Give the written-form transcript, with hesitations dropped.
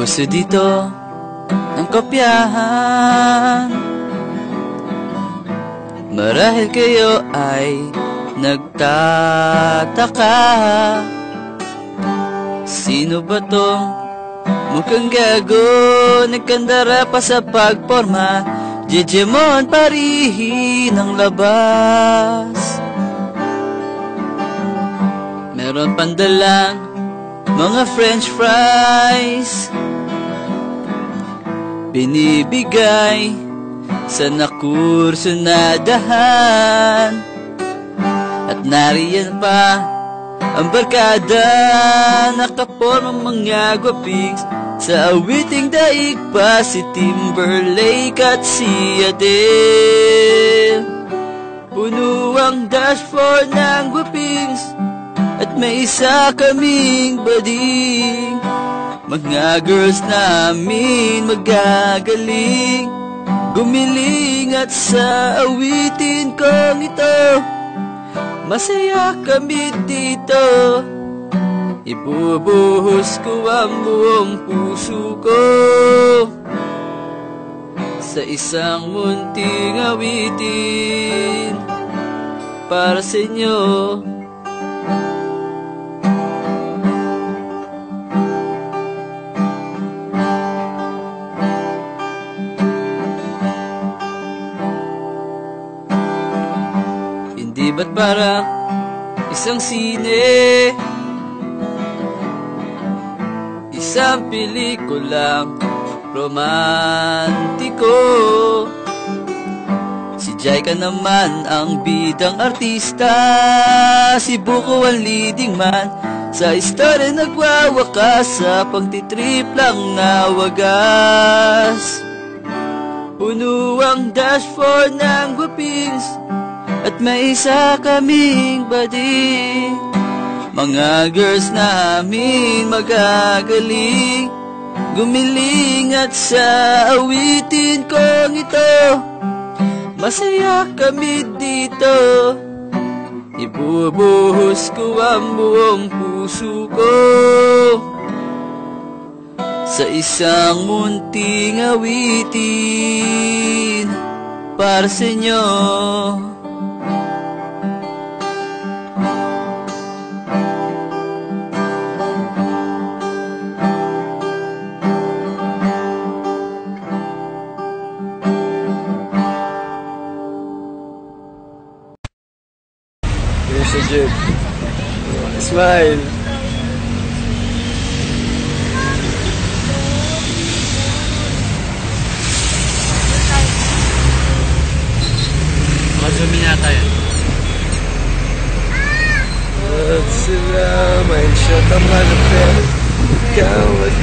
Puso dito ng kopyahan. Marahil kayo ay nagtataka, sino ba tong mukhang gago, nagkandara pa sa pagporma, Jejemon parihi ng labas. Meron pandalang mga french fries, binibigay sa nakursunadahan. At nariyan pa ang barkada, nakapormang mga gwapings, sa awiting daig pa si Timberlake at si Adele. Puno ang dashboard ng gwapings, at may isa kaming bading. Mga girls namin magagaling, gumiling at sa awitin kong ito, masaya kami dito. Ibubuhos ko ang buong puso ko sa isang munting awitin para sa inyo. Hindi ba't parang isang sine, isang pelikulang romantiko? Si Jaika naman ang bidang artista, si Buko ang leading man, sa istorya nagwawakas, sa pagtitrip lang na wagas. Puno ang dashboard ng gwapings, at may isa kaming bading. Mga girls namin magagaling, gumiling at sa awitin kong ito, masaya kami dito. Ibubuhos ko ang buong puso ko sa isang munting awitin para sa inyo. Here's a Jib. Smile. Mag-zoom in yata yan. At sila may shot ang malapit. Ikaw at